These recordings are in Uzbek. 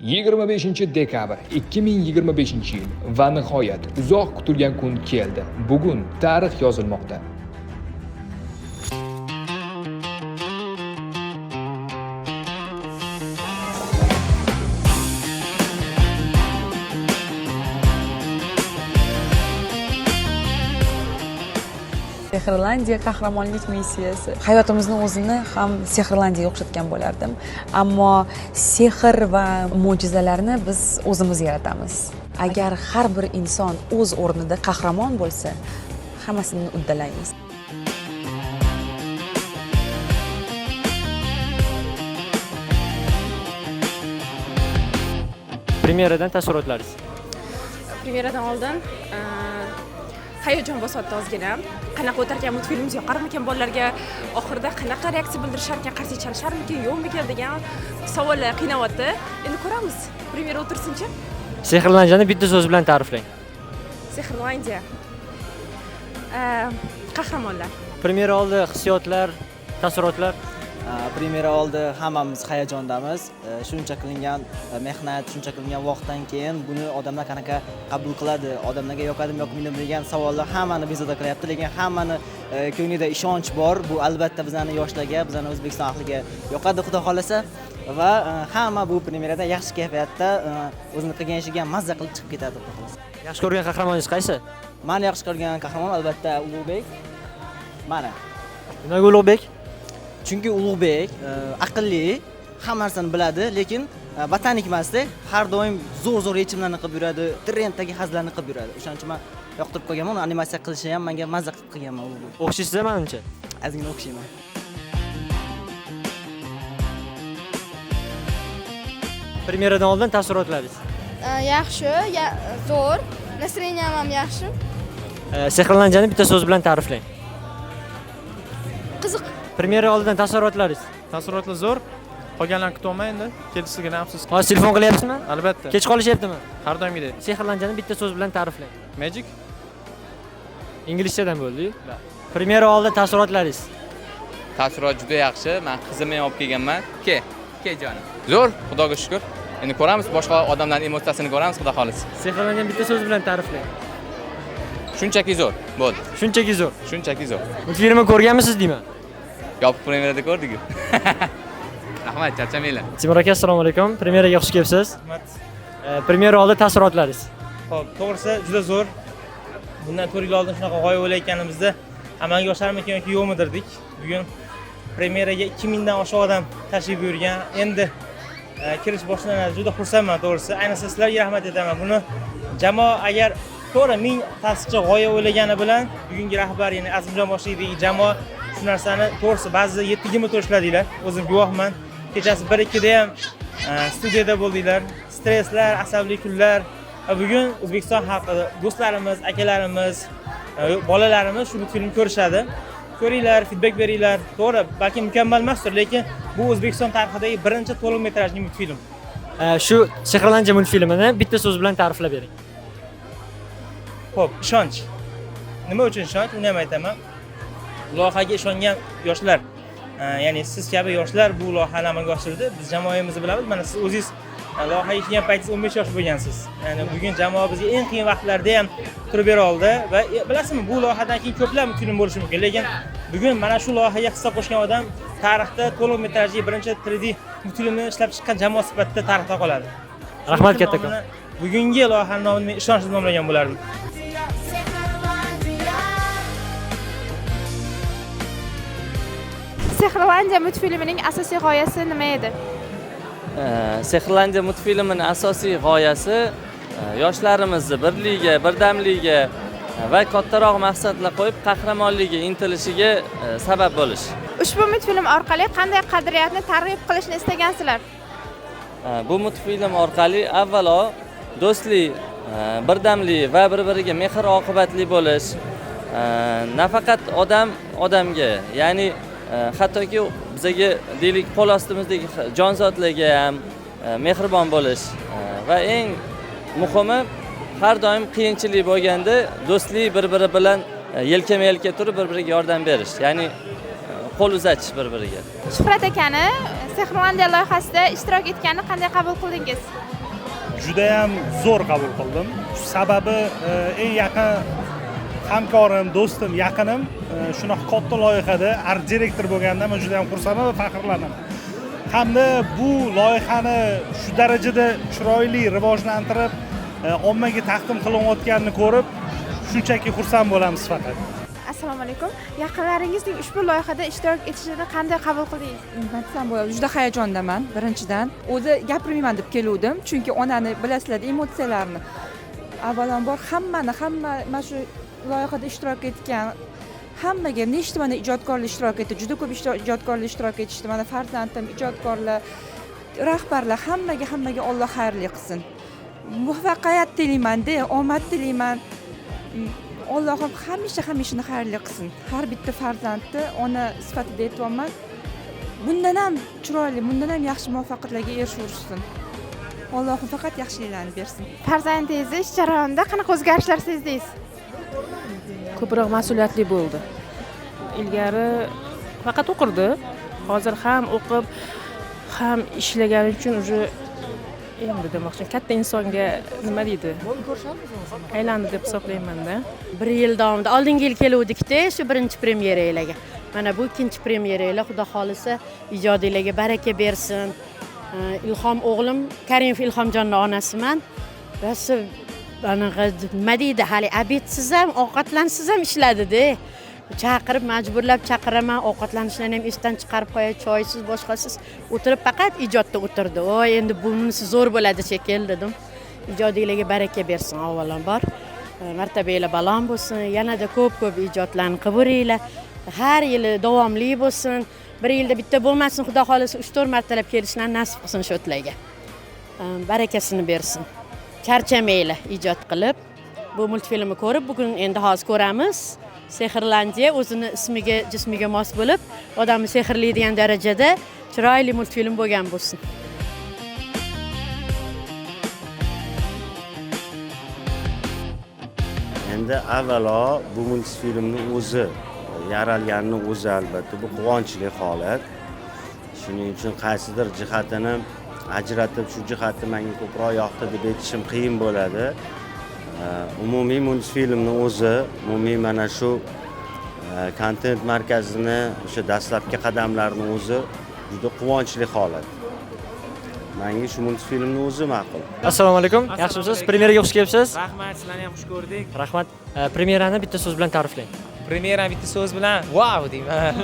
25-dekabr 2025-yil va nihoyat uzoq kutilgan kun keldi. Bugun tarix yozilmoqda. Sehrlandiya qahramonlik missiyasi. Hayotimizni o'zini ham Sehrlandiyaga o'xshatgan bo'lardim. Ammo sehr va mo'jizalarni biz o'zimiz yaratamiz. Agar har bir inson o'z o'rnida qahramon bo'lsa, hammasini uddalaymiz. Premyeradan taassurotlaringiz. Premyeradan oldin hayajon bosotdi ozgina. Qanaqa o'tarkan multfilmimiz yoqarmikan bolalarga, oxirida qanaqa reaksiya bildirisharkan, qarshi chalisharmikan, yo'qmikan degan savollar qiynayapti. Endi ko'ramiz. Premyera o'tirsinchi. Sehrlandiyani bitta so'z bilan ta'riflang. Sehrlandiya. Qahramonlar. Premyera oldi hissiyotlar, taassurotlar. Premyera oldi hammamiz hayajondamiz. Shuncha qilingan mehnat, shuncha qilingan vaqtdan keyin buni odamlar qanaqa qabul qiladi, odamlarga yoqadimi yoqmaydi degan savollar hammani bezovta qilyapti, lekin hammani ko'nglida ishonch bor. Bu albatta bizning yoshlarga, bizning O'zbekiston xalqiga yoqadi, Xudo xolasa. Va hamma bu premyerada yaxshi kayfiyatda o'zini qilgan ishiga mazza qilib chiqib ketadi, Xudo xolasa. Yaxshi ko'rgan qahramoningiz qaysi? Meni yaxshi ko'rgan qahramon albatta Ulug'bek. Mana. Nimaga Ulug'bek? Chunki Ulug'bek aqlli, hamma narsani biladi, lekin botanik emasda, har doim zo'r yechimlarni qilib yuradi, trenddagi hazlarni qilib yuradi. O'shaning uchun men yoqtirib qo'yganman, animatsiya qilishni ham menga mazza qilib qilganman Ulug'bek. O'xshaysiz menimcha. Ozgina o'xshayman. Premyeradan oldin taassurotlaringiz. Yaxshi, zo'r. Настроением ham yaxshi. Sehrlandiyani bitta so'z bilan ta'riflang. Qiziq. Premyera oldidan taassurotlaringiz. Taassurotlar zo'r. Qolganlarni kutolmay endi. Kelishsigina afsus. Hozir telefon qilyapsizmi? Albatta. Kech qolishyaptimi? Har doimgidek. Sehrlandiyani bitta so'z bilan ta'riflang. Magic. Inglizchadan bo'ldi-yu. Premyera oldi taassurotlaringiz. Taassurot juda yaxshi. Men qizimni olib kelganman. Ke jonim. Zo'r, Xudoga shukr. Endi ko'ramiz, boshqa odamlarning emotsiyasini ko'ramiz, Xudo xolasa. Sehrlandiyani bitta so'z bilan ta'riflang. Shunchaki zo'r. Bo'ldi. Shunchaki zo'r. Shunchaki zo'r. Multfilmni ko'rganmisiz deyman? Yopiq premyerada ko'rdik-ku. Rahmat, charchamanglar. Timur aka, assalomu alaykum. Premyeraga xush kelibsiz. Rahmat. Premyera oldi taassurotlaringiz. Xo'p, to'g'risi juda zo'r. Bundan 4 yil oldin shunaqa g'oya o'ylayotganimizda amalga osharmikan yoki yo'qmi derdik. Bugun premyeraga 2000 dan oshiq odam tashrif buyurgan. Endi kirish boshlanadi. Juda xursandman to'g'risi. Ayniqsa sizlarga rahmat aytaman. Buni jamoa agar to'g'ri 1000 ta'sischi g'oya o'ylagani bilan bugungi rahbar, ya'ni Azimjon boshchiligidagi jamoa shu narsani to'g'risi ba'zida 7 ga to'shladinglar. O'zim guvohman. Kechasi 1-2 da ham studiyada bo'ldinglar. Stresslar, asabli kunlar. Bugun O'zbekiston xalqi, do'stlarimiz, akalarimiz, bolalarimiz shu filmni ko'rishadi. Ko'ringlar, feedback beringlar. To'g'ri, balki mukammal emasdir, lekin bu O'zbekiston tarixidagi birinchi to'liq metrajli multfilm. Shu Sehrlandiya multfilmini bitta so'z bilan ta'riflab bering. Xo'p, ishonch. Nima uchun ishonch? Uni ham aytaman. Loyihaga ishongan yoshlar, ya'ni siz kabi yoshlar bu loyihani amalga oshirdi. Biz jamoamizni bilamiz. Mana siz o'zingiz loyihaga ishlagan paytingiz 15 yosh bo'lgansiz. Ya'ni bugun jamoa bizga eng qiyin vaqtlarda ham turib bera oldi va bilasizmi, bu loyihadan keyin ko'plab film bo'lishi mumkin, lekin bugun mana shu loyihaga hissa qo'shgan odam tarixda to'liq metrajli birinchi 3D filmni ishlab chiqqan jamoa sifatida tarixda qoladi. Rahmat kattakon. Bugungi loyihaning nomini men ishonchli nomlagan bo'lardim. Sehrlandiya multfilmining asosiy g'oyasi nima edi? Sehrlandiya multfilmining asosiy g'oyasi yoshlarimizni birligiga, birdamligiga va kattaroq maqsadlar qo'yib qahramonligiga intilishiga sabab bo'lish. Ushbu multfilm orqali qanday qadriyatni targ'ib qilishni istagansizlar? Bu multfilm orqali avvalo do'stlik, birdamlik va bir-biriga mehr oqibatli bo'lish, nafaqat odamga, ya'ni hattoki bizga deylik qo'l ostimizdagi jonzotlarga ham mehribon bo'lish va eng muhimi har doim qiyinchilik bo'lganda do'stlik bir-biri bilan yelkama-yelka turib bir-biriga yordam berish, ya'ni qo'l uzatish bir-biriga. Shuhrat akani Sehrlandiya loyihasida ishtirok etganini qanday qabul qildingiz? Judayam zo'r qabul qildim. Sababi eng yaqin hamkorim, do'stim, yaqinim shunaqa katta loyihada art direktor bo'lgandan men juda ham xursandman va faxrlanaman. Hamda bu loyihani shu darajada chiroyli rivojlantirib, ommaga taqdim qilinayotganini ko'rib, shunchaki xursand bo'lamiz faqat. Assalomu alaykum. Yaqinlaringizning ushbu loyihada ishtirok etishini qanday qabul qildingiz? Aytsam bo'ladi, juda hayajondaman birinchidan. O'zi gapirmayman deb keluvdim, chunki onani bilasizlar, emotsiyalarni. Avvalambor hamma mana shu loyihada ishtirok etgan hammaga nechta mana ijodkorlar ishtirok etdi, juda ko'p ijodkorlar ishtirok etishdi. Mana farzandim, ijodkorlar, rahbarlar hammaga Alloh xayrli qilsin. Muvaffaqiyat tilayman-da, omad tilayman. Allohim hamishani xayrli qilsin. Har bitta farzandni ona sifatida aytyapman. Bundan ham chiroyli, bundan ham yaxshi muvaffaqiyatlarga erishsin. Allohim faqat yaxshiliklarni bersin. Farzandingiz ish jarayonida qanaqa o'zgarishlar sezdingiz? Ko'proq mas'uliyatli bo'ldi. Ilgari faqat o'qirdi. Hozir ham o'qib, ham ishlagani uchun уже endi demoqchi, katta insonga nima deydi? Aylandi deb hisoblayman-da. 1 yil davomida oldingi yil keluvdik-da, shu birinchi premyeralarga. Mana bu ikkinchi premyeralar, Xudo xolisa ijodiylarga baraka bersin. Ilhom o'g'lim, Karimov Ilhomjonning onasiman. Bas anaqa nima deydi, hali abidsiz ham, ovqatlansiz ham ishladi-da. Chaqirib, majburlab chaqiraman, ovqatlanishlarni ham esdan chiqarib qo'ya, choysiz, boshqasiz o'tirib faqat ijodda o'tirdi. Voy, endi bunisi zo'r bo'ladi shekilli dedim. Ijodiylarga baraka bersin avvalambor. Martabanglar baland bo'lsin, yanada ko'p ijodlarni qilaveringlar. Har yili davomli bo'lsin. 1 yilda bitta bo'lmasin, Xudo xolisa 3-4 martalab kelishlarni nasib qilsin shu o'tlarga. Barakasini bersin. Charchamanglar ijod qilib. Bu multfilmni ko'rib, bugun endi hozir ko'ramiz. Sehrlandiya o'zini ismiga, jismiga mos bo'lib, odamni sehrlaydigan darajada chiroyli multfilm bo'lgan bo'lsin. Endi avvalo bu multfilmning o'zi, yaralganning o'zi albatta bu quvonchli holat. Shuning uchun qaysidir jihatini ajratib, shu jihatni menga ko'proq yoqdi deb aytishim qiyin bo'ladi. Umumiy multfilmning o'zi, umumiy mana shu kontent markazini o'sha dastlabki qadamlarning o'zi juda quvonchli holat. Menga shu multfilmning o'zi ma'qul. Assalomu alaykum. Yaxshimisiz? Premyeraga xush kelibsiz. Rahmat, sizlarni ham xush ko'rdik. Rahmat. Premyerani bitta so'z bilan ta'riflang. Premyerani bitta so'z bilan wow deyman.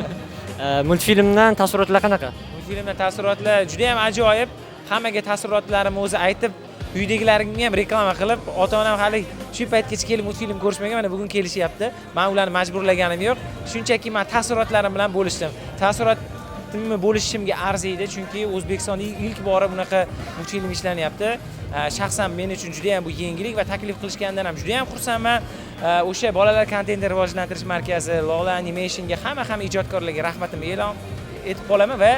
Multfilmdan taassurotlar qanaqa? Multfilmdan taassurotlar juda ham ajoyib. Hammaga taassurotlarimni o'zi aytib, uydagilarimga ham reklama qilib, ota-onam hali shu paytgacha kelib multfilm ko'rishmagan, mana bugun kelishyapti. Men ularni majburlaganim yo'q. Shunchaki men taassurotlarim bilan bo'lishdim. Taassurotimni bo'lishimga arziydi, chunki O'zbekistonda ilk bora bunaqa multfilm ishlanyapti. Shaxsan men uchun juda ham bu yangilik va taklif qilishgandan ham juda ham xursandman. O'sha bolalar kontentni rivojlantirish markazi, Lola Animationga hamma ijodkorlarga rahmatimni e'lon etib qolaman va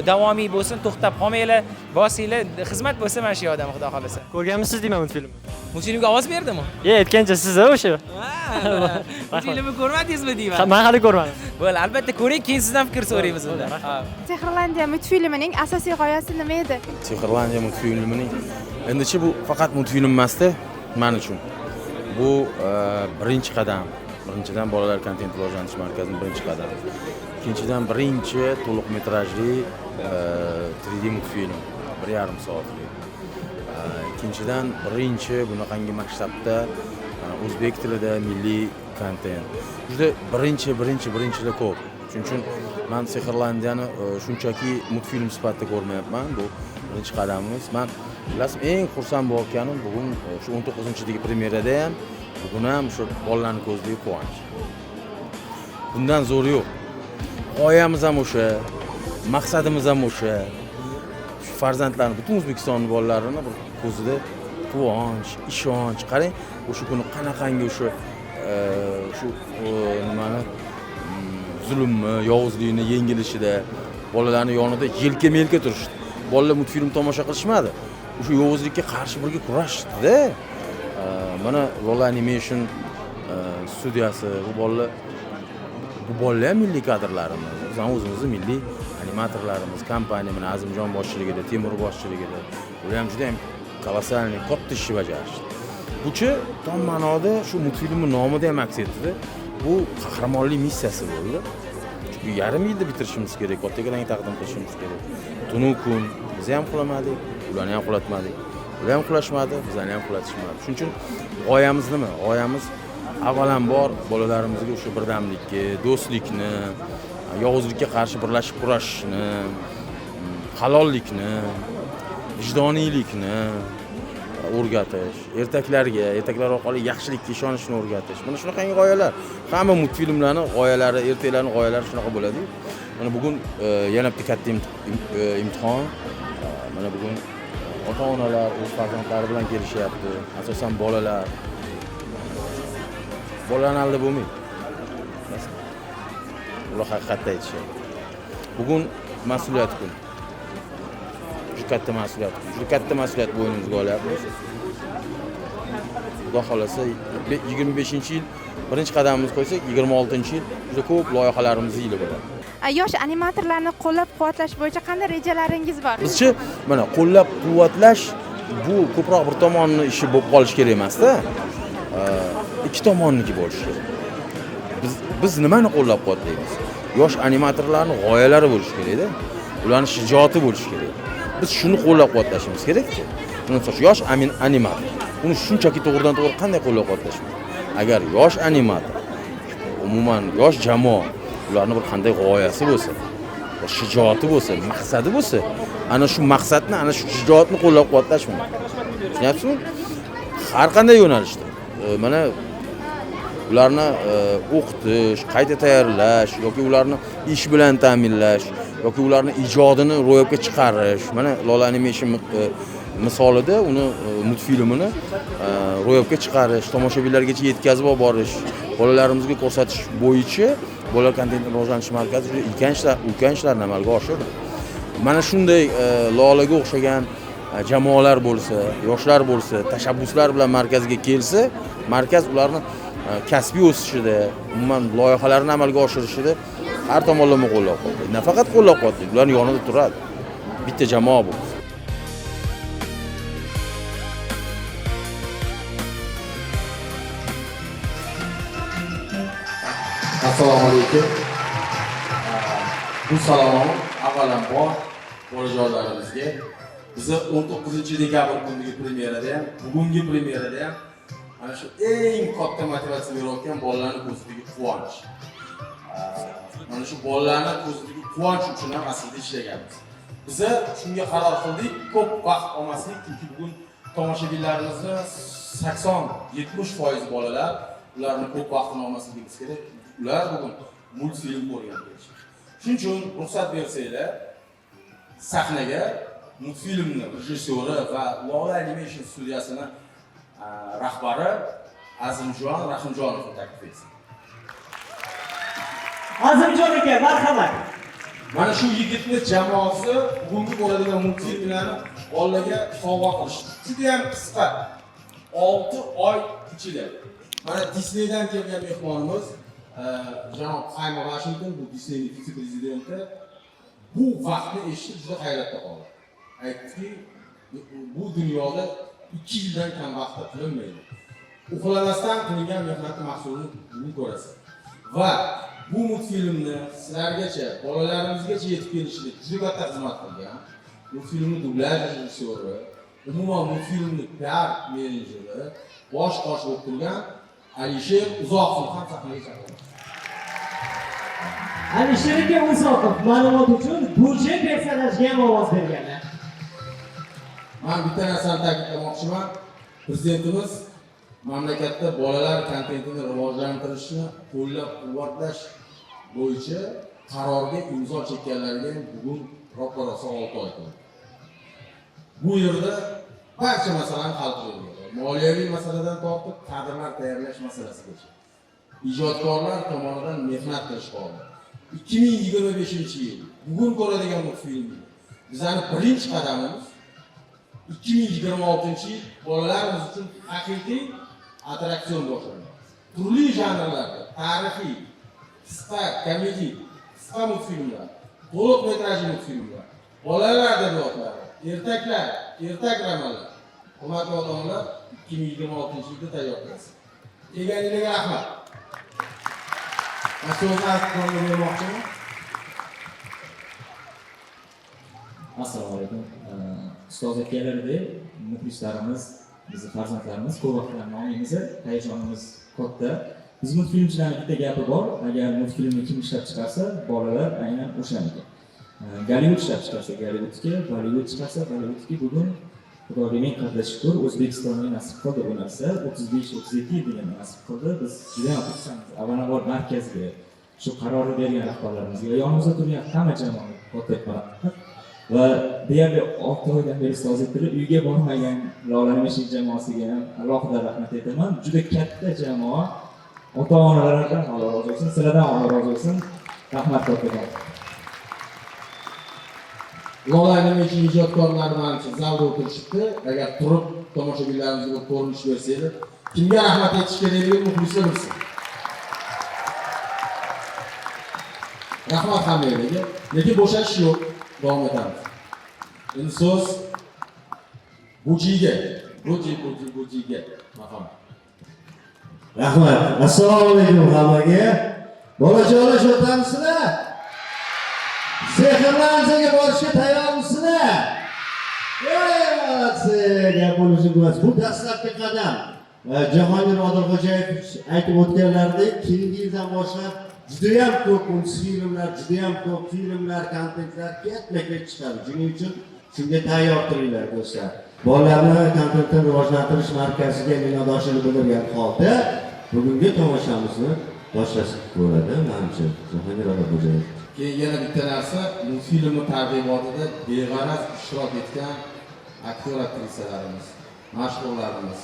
davomiy bo'lsin, to'xtab qolmanglar, bosinglar, xizmat bo'lsa mana shu odam Xudo xolasa. Ko'rganmisiz deyman multfilmni? Multfilmga ovoz berdimmi? Aytgancha siz o'sha. Multfilmni ko'rmadingizmi deyman? Men hali ko'rmadim. Bo'ldi, albatta ko'ring, keyin sizdan fikr so'raymiz unda. Sehrlandiya multfilmining asosiy g'oyasi nima edi? Sehrlandiya multfilmining endi-chi bu faqat multfilm emas-da men uchun. Bu birinchi qadam. Birinchidan bolalar kontent rivojlantirish markazining birinchi qadami. Ikkinchidan birinchi to'liq metrajli 3D multfilm 1,5 soatlik. Ikkinchidan birinchi bunaqangi masshtabda o'zbek tilida milliy kontent. Juda birinchilar ko'p. Shuning uchun men Sehrlandiyani shunchaki multfilm sifatida ko'rmayapman. Bu birinchi qadamimiz. Men bilasizmi, eng xursand bo'lganim bugun shu 19-dagi premyerada ham, bugun ham shu bolalarning ko'zidagi quvonch. Bundan zo'ri yo'q. G'oyamiz ham o'sha, maqsadimiz ham o'sha. Shu farzandlarni, butun O'zbekistonning bolalarini bir ko'zida quvonch, ishonch. Qarang, o'sha kuni qanaqangi o'sha shu nimani zulmni, yovuzlikni yengilishida bolalarning yonida yelka-melka turishdi. Bolalar multfilm tomosha qilishmadi. O'sha yovuzlikka qarshi birga kurashdi-da. Mana Lola Animation studiyasi, bu bolalar ham milliy kadrlarimiz. O'zimizni milliy animatorlarimiz, kompaniya mana Azimjon boshchiligida, Temur boshchiligida ular ham juda ham kolossalniy katta ish bajarishdi. Buchi tom ma'noda shu multfilmning nomida ham aks etdi. Bu qahramonlik missiyasi bo'ldi. Chunki yarim yilda bitirishimiz kerak, kattalarga taqdim qilishimiz kerak. Tunu kun biz ham qilamadik, ularni ham qilatmadik. Ular ham qilashmadi, bizlarni ham qilatishmadi. Shuning uchun g'oyamiz nima? G'oyamiz avvalambor bolalarimizga o'sha birdamlikni, do'stlikni, yovuzlikka qarshi birlashib kurashishni, halollikni, vijdoniylikni o'rgatish, ertaklar orqali yaxshilikka ishonishni o'rgatish. Mana shunaqangi g'oyalar. Hamma multfilmlarning g'oyalari, ertaklarning g'oyalari shunaqa bo'ladi. Mana bugun yana bitta katta imtihon. Mana bugun ota-onalar o'z farzandlari bilan kelishyapti. Asosan bolalar. Bolalarni aldab bo'lmaydi. Ular haqiqatda aytishadi. Bugun mas'uliyat kuni. Juda katta mas'uliyat. Juda katta mas'uliyat bo'ynimizga olyapmiz. Xudo xolasa 25-yil birinchi qadamimizni qo'ysak, 26-yil juda ko'p loyihalarimiz yili bo'ladi. Yosh animatorlarni qo'llab-quvvatlash bo'yicha qanday rejalaringiz bor? Bizcha mana qo'llab-quvvatlash bu ko'proq bir tomonni ishi bo'lib qolish kerak emas-da. Ikki tomonniki bo'lishi kerak. Biz nimani qo'llab-quvvatlaymiz? Yosh animatorlarning g'oyalari bo'lishi kerak-da. Ularning shijoati bo'lishi kerak. Biz shuni qo'llab-quvvatlashimiz kerak-ku. Misol yosh animator. Uni shunchaki to'g'ridan-to'g'ri qanday qo'llab-quvvatlash mumkin? Agar yosh animator, umuman yosh jamoa ularning bir qanday g'oyasi bo'lsa, shijoati bo'lsa, maqsadi bo'lsa, ana shu maqsadni, ana shu shijoatni qo'llab-quvvatlash mumkin. Tushunyapsizmi? Har qanday yo'nalishda. Mana ularni o'qitish, qayta tayyorlash yoki ularni ish bilan ta'minlash yoki ularni ijodini ro'yobga chiqarish. Mana Lola Animation misolida uni multfilmini ro'yobga chiqarish, tomoshabinlargacha yetkazib olib borish, bolalarimizga ko'rsatish bo'yicha Bolalar kontentini rivojlantirish markazi ulkan ishlarni amalga oshirdi. Mana shunday Lolaga o'xshagan jamoalar bo'lsa, yoshlar bo'lsa, tashabbuslar bilan markazga kelsa, markaz ularni kasbiy o'sishida, umuman loyihalarni amalga oshirishida har tomonlama qo'llab-quvvatlaydi. Nafaqat qo'llab-quvvatlaydi, ularning yonida turadi. Bitta jamoa bu. Assalomu alaykum. Bu salomim avvalambor bolajonlarimizga. Bizni 19-dekabr kungi premyerada ham, bugungi premyerada ham mana shu eng katta motivatsiya berayotgan bolalarning ko'zidagi quvonch. Mana shu bolalarning ko'zidagi quvonch uchun ham aslida ishlaganmiz. Biz shunga qaror qildik, ko'p vaqt olmaslik, chunki bugun tomoshabinlarimizni 80-70% bolalar, ularning ko'p vaqtini olmasligimiz kerak. Ular bugun multfilm ko'rgan kelishdi. Shuning uchun ruxsat bersanglar, sahnaga multfilmning rejissyori va Lola Animation studiyasini rahbari Azimjon Rahimjonovni taklif etsin. Azimjon aka, marhamat. Mana shu yigitning jamoasi bugungi bo'ladigan multfilmlarni bolalarga sovg'a qilishdi. Juda ham qisqa 6 oy ichida. Mana Disneydan kelgan mehmonimiz janob Qaymo Washington, bu Disneyning vitse-prezidenti, bu vaqtni eshitib juda hayratda qoldi. Aytdiki, bu dunyoda 2 yildan kam vaqtda qilinmaydi. Uxlamasdan qilingan mehnatning mahsulini bugun ko'rasiz. Va bu multfilmni sizlargacha, bolalarimizgacha yetib kelishida juda katta xizmat qilgan. Multfilmning dublaj rejissyori, umuman multfilmning PR menejeri, bosh bo'lib turgan Alisher Uzoqov ham sahnaga chiqdi. Alisher aka Uzoqov ma'lumot uchun Burje personajiga ham ovoz berganlar. Men bitta narsani ta'kidlamoqchiman. Prezidentimiz mamlakatda bolalar kontentini rivojlantirishni qo'llab-quvvatlash bo'yicha qarorga imzo chekkanlarga bugun ro'paraso 6 oy qoldi. Bu yerda barcha masalani hal qilingan. Moliyaviy masaladan tortib kadrlar tayyorlash masalasigacha. Ijodkorlar tomonidan mehnat qilish qoldi. 2025-yil bugun ko'radigan multfilm bizning birinchi qadamimiz. 2026-yil bolalarimiz uchun haqiqiy attraksion boshlanadi. Turli janrlarda tarixiy, qisqa komediya, qisqa multfilmlar, to'liq metrajli multfilmlar, bolalar adabiyotlari, ertak romanlar. Hurmatli ota-onalar, 2026-yilda tayyor qilasiz. Kelganingizga rahmat. So'zni Asqarga bermoqchiman. Assalomu alaykum. Ustoz aytganlaridek, muxlislarimiz, bizning farzandlarimiz ko'p vaqtdan nomimiz, hayajonimiz katta. Biz multfilmchilarning bitta gapi bor, agar multfilmni kim ishlab chiqarsa, bolalar aynan o'shaniki. Gollivud ishlab chiqarsa Gollivudga, Bollywood chiqarsa Bollywoodga. Bugun Xudoga ming qadar shukr, O'zbekistonga nasib qildi bu narsa. 35-37 yil degan nasib qildi. Biz juda ham xursandmiz. Avvalambor markazga, shu qarorni bergan rahbarlarimizga, yonimizda turgan hamma jamoaga katta rahmat. Va deyarli 6 oydan beri ustoz aytdilar, uyga bormagan Lolani Meshik jamoasiga ham alohida rahmat aytaman. Juda katta jamoa. Ota-onalardan Alloh rozi bo'lsin, sizlardan Alloh rozi bo'lsin. Rahmat katta. Lolani Meshik ijodkorlari manimcha zalda o'tirishibdi. Agar turib tomoshabinlarimizga ko'rinish bersanglar, kimga rahmat aytish kerakligini muxlislar bilsin. Rahmat hammaga. Lekin bo'shash yo'q. Davom etamiz. Endi so'z Bujiga. Bujiga. Marhamat. Rahmat. Assalomu alaykum hammaga. Bolajonlar o'tamizlar? Sehrlandiyaga borishga tayyormisizlar? Gap bo'lishi emas. Bu dastlabki qadam. Jahongir Odilxo'jayev aytib o'tganlaridek, keyingi yildan boshlab juda ham ko'p multfilmlar, juda ham ko'p filmlar, kontentlar ketma-ket chiqadi. Shuning uchun shunga tayyor turinglar do'stlar. Bolalarni kontentni rivojlantirish markaziga minnatdorchilik bildirgan holda bugungi tomoshamizni boshlashib ko'radi. Menimcha Jahongir Odilxo'jayev. Keyin yana bitta narsa, multfilmning targ'ibotida beg'araz ishtirok etgan aktyor-aktrisalarimiz, mashhurlarimiz,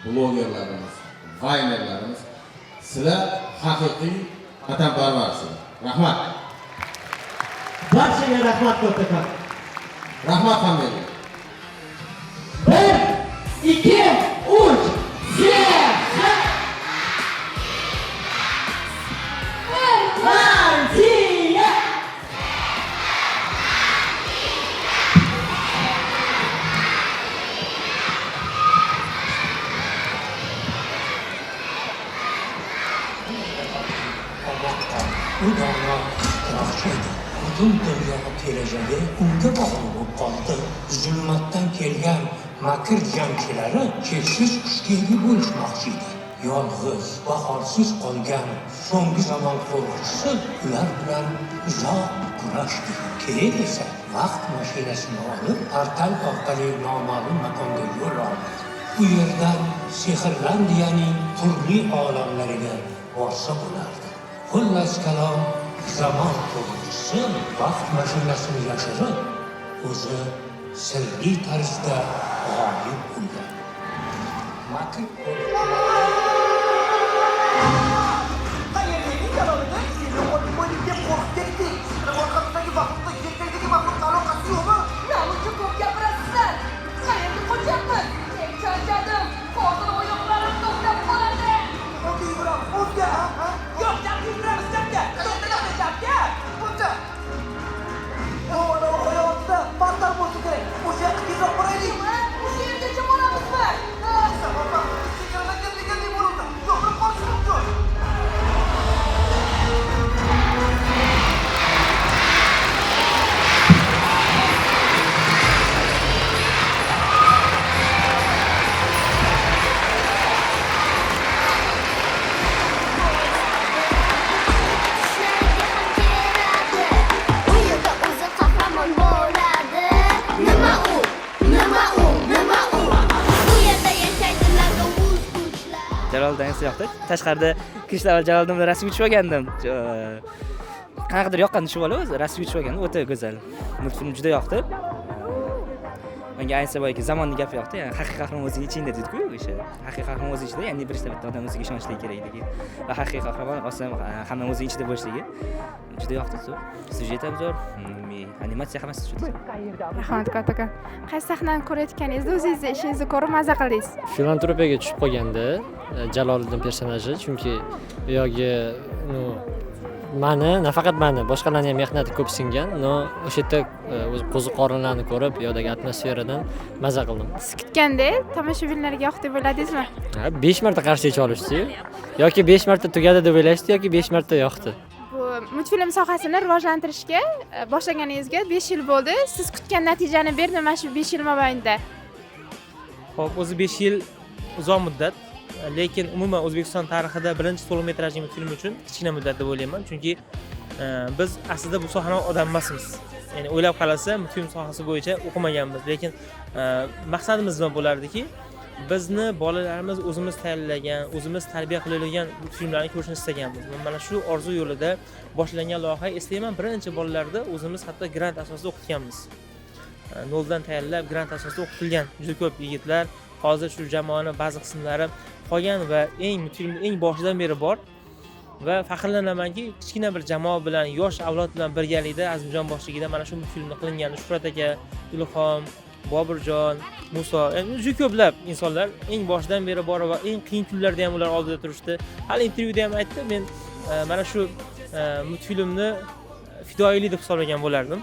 blogerlarimiz, vaynerlarimiz, sizlar haqiqiy vatanparvarsizlar. Rahmat. Barchaga rahmat katta. Rahmat hammaga. 1, 2, 3. U da'vo quloqcha edi. Butun dunyo kelajagi unga bog'liq bo'lib qoldi. Zulmatdan kelgan makr jangchilari cheksiz kuchga ega bo'lishmoqchi edi. Yolg'iz, bahorsiz qolgan so'nggi zamon qo'rquvchisi ular bilan uzoq kurashdi. Keyin esa vaqt mashinasini olib, portal orqali noma'lum makonga yo'l oldi. Bu yerdan Sehrlandiyaning turli olamlariga borsa bo'lardi. Xullas kalom, zamon qo'rquvchisi vaqt mashinasini yashirib, o'zi sirli tarzda g'oyib bo'lgan. Makr Jaloliddin yoqdi. Tashqarida kirishdan avval Jaloliddin bilan rasmga tushib olgandim. Qanaqadir yoqqan tushib olib, o'zi rasmga tushib olgandim. O'ta go'zal. Multfilm juda yoqdi. Menga ayniqsa boyagi zamonning gapi yoqdi. Ya'ni haqiqiy qahramon o'zining ichida dedi-ku, o'sha. Haqiqiy qahramon o'zining ichida, ya'ni birinchi bitta odam o'ziga ishonchligi kerakligi va haqiqiy qahramon osam hamma o'zining ichida bo'lishligi juda yoqdi. Syujet ham zo'r, animatsiya hammasi juda. Rahmat katta. Qaysi sahnani ko'rayotganingizda o'zingizni ishingizni ko'rib maza qildingiz? Filantropiyaga tushib qolganda Jaloliddin personaji, chunki u yoqga mani nafaqat mani boshqalarni ham mehnati ko'p singan, no o'sha yerda o'zi qo'zi qorinlarni ko'rib, yerdagi atmosferadan maza qildim. Siz kutganda tomoshabinlarga yoqdi deb o'yladingizmi? 5 marta qarshiga olishdi yoki 5 marta tugadi deb o'ylashdi yoki 5 marta yoqdi. Bu multfilm sohasini rivojlantirishga boshlaganingizga 5 yil bo'ldi. Siz kutgan natijani berdi mana shu 5 yil mobaynida. Xo'p, o'zi 5 yil uzoq muddat, lekin umuman O'zbekiston tarixida birinchi to'liq metrajli multfilm uchun kichkina muddat deb o'ylayman, chunki biz aslida bu sohaning odam emasmiz. Ya'ni o'ylab qarasa, multfilm sohasi bo'yicha o'qimaganmiz, lekin maqsadimiz nima bo'lardiki, bizni bolalarimiz o'zimiz tayyorlagan, o'zimiz tarbiya qilayotgan multfilmlarni ko'rishni istaganmiz. Mana shu orzu yo'lida boshlangan loyiha. Eslayman, birinchi bolalarda o'zimiz hatto grant asosida o'qitganmiz. Noldan tayyorlab grant asosida o'qitilgan juda ko'p yigitlar. Hozir shu jamoaning ba'zi qismlari qolgan va multfilmning eng boshidan beri bor va faxrlanamanki, kichkina bir jamoa bilan, yosh avlod bilan birgalikda Azimjon boshligida mana shu multfilmni qilingan Shuhrat aka, Ilhom, Bobirjon, Muso, juda ko'plab insonlar eng boshidan beri bor va eng qiyin kunlarda ham ular oldida turishdi. Hali intervyuda ham aytdi, men mana shu multfilmni fidoyilik deb hisoblagan bo'lardim.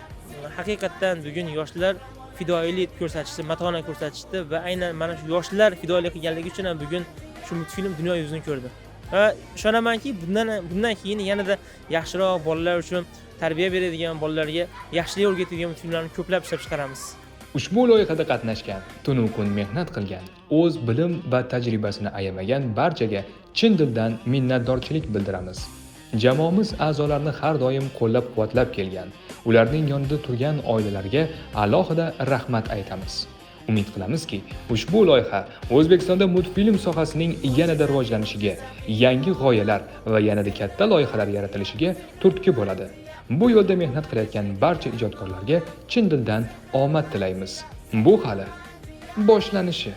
Haqiqatdan bugun yoshlar fidoyilik ko'rsatishdi, matonat ko'rsatishdi va aynan mana shu yoshlar fidoyilik qilganligi uchun ham bugun shu multfilm dunyo yuzini ko'rdi. Va ishonamanki, bundan keyin yanada yaxshiroq bolalar uchun tarbiya beradigan, bolalarga yaxshilik o'rgatadigan multfilmlarni ko'plab ishlab chiqaramiz. Ushbu loyihada qatnashgan, tunu kun mehnat qilgan, o'z bilim va tajribasini ayamagan barchaga chin dildan minnatdorchilik bildiramiz. Jamoamiz a'zolarini har doim qo'llab-quvvatlab kelgan, ularning yonida turgan oilalarga alohida rahmat aytamiz. Umid qilamizki, ushbu loyiha O'zbekistonda multfilm sohasining yanada rivojlanishiga, yangi g'oyalar va yanada katta loyihalar yaratilishiga turtki bo'ladi. Bu yo'lda mehnat qilayotgan barcha ijodkorlarga chin dildan omad tilaymiz. Bu hali boshlanishi.